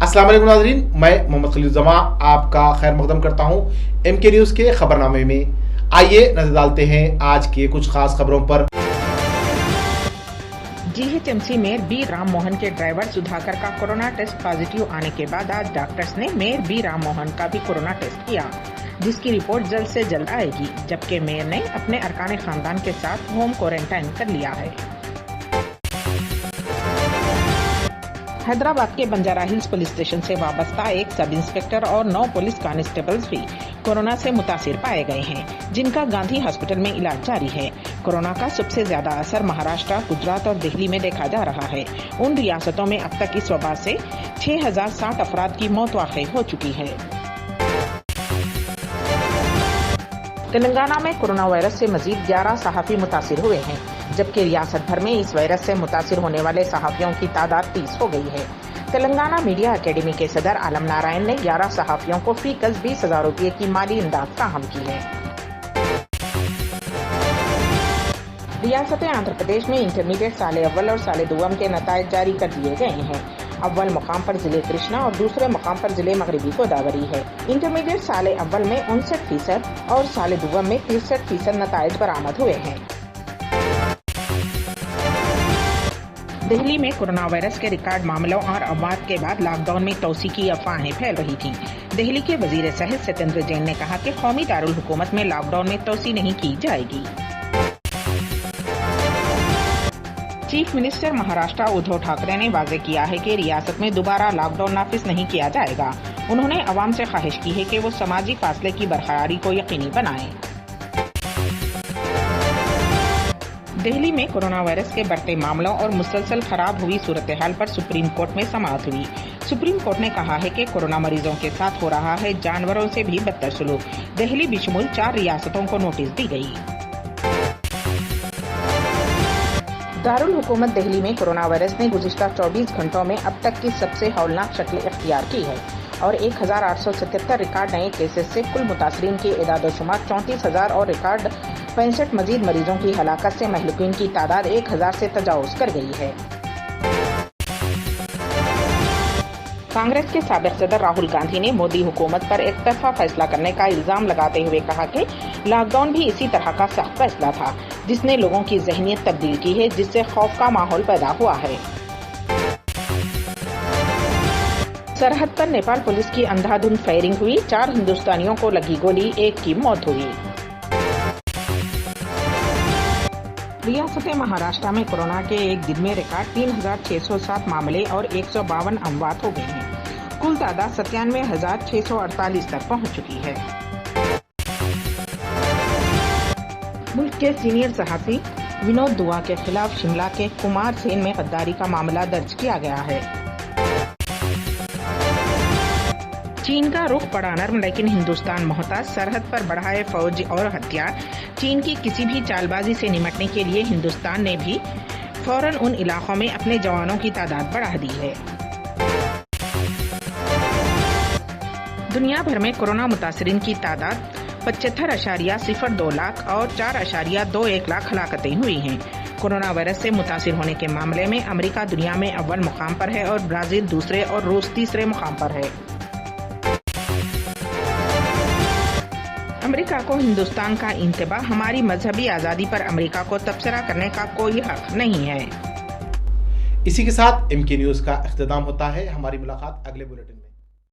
अस्सलाम वालेकुम नाज़रीन, मैं मोहम्मद खलील जमा आपका खैर मकदम करता हूँ MK न्यूज़ के खबरनामे में। आइए नजर डालते हैं आज के कुछ खास खबरों पर। GHMC mayor B Ram Mohan के ड्राइवर सुधाकर का कोरोना टेस्ट पॉजिटिव आने के बाद आज डॉक्टर्स ने मेयर बी राम मोहन का भी कोरोना टेस्ट किया, जिसकी रिपोर्ट जल्द से जल्द आएगी। जबकि मेयर ने अपने अरकान खानदान के साथ होम क्वारंटाइन कर लिया है। हैदराबाद के बंजारा हिल्स पुलिस स्टेशन से वाबस्ता एक सब इंस्पेक्टर और 9 पुलिस कांस्टेबल्स भी कोरोना से मुतासिर पाए गए हैं, जिनका गांधी हॉस्पिटल में इलाज जारी है। कोरोना का सबसे ज्यादा असर महाराष्ट्र, गुजरात और दिल्ली में देखा जा रहा है। उन रियासतों में अब तक इस वबा से 6060 अफराद की मौत वाक़ई हो चुकी है। तेलंगाना में कोरोना वायरस से मजीद 11 सहाफ़ी मुतासिर हुए हैं, जबकि रियासत भर में इस वायरस से मुतासिर होने वाले सहाफ़ियों की तादाद 30 हो गई है। तेलंगाना मीडिया अकेडमी के सदर आलम नारायण ने 11 सहाफ़ियों को फी गज 20,000 रुपये की माली इमदाद फराहम की है। रियासत आंध्र प्रदेश में इंटरमीडिएट साले अव्वल और साले दुआम के नतायज जारी कर दिए गए हैं। अव्वल मुकाम पर जिले कृष्णा और दूसरे मुकाम पर जिले मगरबी गोदावरी है। इंटरमीडिएट साले अव्वल में 59% और साले दुआम में 63% नतायज बरामद हुए हैं। दिल्ली में कोरोना वायरस के रिकॉर्ड मामलों और अमवात के बाद लॉकडाउन में तोसी की अफवाहें फैल रही थीं। दिल्ली के वजीर सेहत सत्येंद्र जैन ने कहा कि कौमी दारुल हुकूमत में लॉकडाउन में तोसी नहीं की जाएगी। चीफ मिनिस्टर महाराष्ट्र उद्धव ठाकरे ने वाजे किया है कि रियासत में दोबारा लॉकडाउन नाफिज नहीं किया जाएगा। उन्होंने अवाम से ख्वाहिश की है कि वो समाजी फासले की बरकरारी को यकीनी बनाएं। दिल्ली में कोरोना वायरस के बढ़ते मामलों और मुसलसल खराब हुई सूरत हाल पर सुप्रीम कोर्ट में समाअत हुई। सुप्रीम कोर्ट ने कहा है कि कोरोना मरीजों के साथ हो रहा है जानवरों से भी बदतर सलूक। दिल्ली बिशमुल 4 रियासतों को नोटिस दी गई। दारुल हुकूमत दिल्ली में कोरोना वायरस ने गुज़िश्ता 24 घंटों में अब तक की सबसे हौलनाक शक्ल इख्तियार की है और 1877 रिकॉर्ड नए केसेस से कुल मुतासरीन की एदाद-ओ-शुमार 34,000 और रिकॉर्ड 65 मजीद मरीजों की हलाकत से महलूकीन की तादाद 1000 से तजावुज़ कर गई है। कांग्रेस के साबिक सदर राहुल गांधी ने मोदी हुकूमत पर एक तरफा फैसला करने का इल्जाम लगाते हुए कहा कि लॉकडाउन भी इसी तरह का सख्त फैसला था, जिसने लोगों की ज़हनियत तब्दील की है, जिससे खौफ का माहौल पैदा हुआ है। सरहद पर नेपाल पुलिस की अंधाधुंध फायरिंग हुई, 4 हिंदुस्तानियों को लगी गोली, 1 की मौत हुई। रियासत महाराष्ट्र में कोरोना के एक दिन में रिकॉर्ड 3607 मामले और 152 अमवात हो गए हैं। कुल तादाद 97,648 तक पहुंच चुकी है। मुल्क के सीनियर सहाफ़ी विनोद दुआ के खिलाफ शिमला के कुमार सेन में गद्दारी का मामला दर्ज किया गया है। चीन का रुख बड़ा नर्म लेकिन हिंदुस्तान मोहताज। सरहद पर बढ़ाए फौज और हथियार। चीन की किसी भी चालबाजी से निपटने के लिए हिंदुस्तान ने भी फौरन उन इलाकों में अपने जवानों की तादाद बढ़ा दी है। दुनिया भर में कोरोना मुतासरीन की तादाद 75.02 लाख और 4.21 लाख हलाकतें हुई हैं। कोरोना वायरस से मुतासिर होने के मामले में अमेरिका दुनिया में अव्वल मुकाम पर है और ब्राजील दूसरे और रूस तीसरे मुकाम पर है। अमेरिका को हिंदुस्तान का इंतबाह, हमारी मजहबी आज़ादी पर अमेरिका को तबसरा करने का कोई हक नहीं है। इसी के साथ MK न्यूज़ का इख्तिताम होता है। हमारी मुलाकात अगले बुलेटिन में।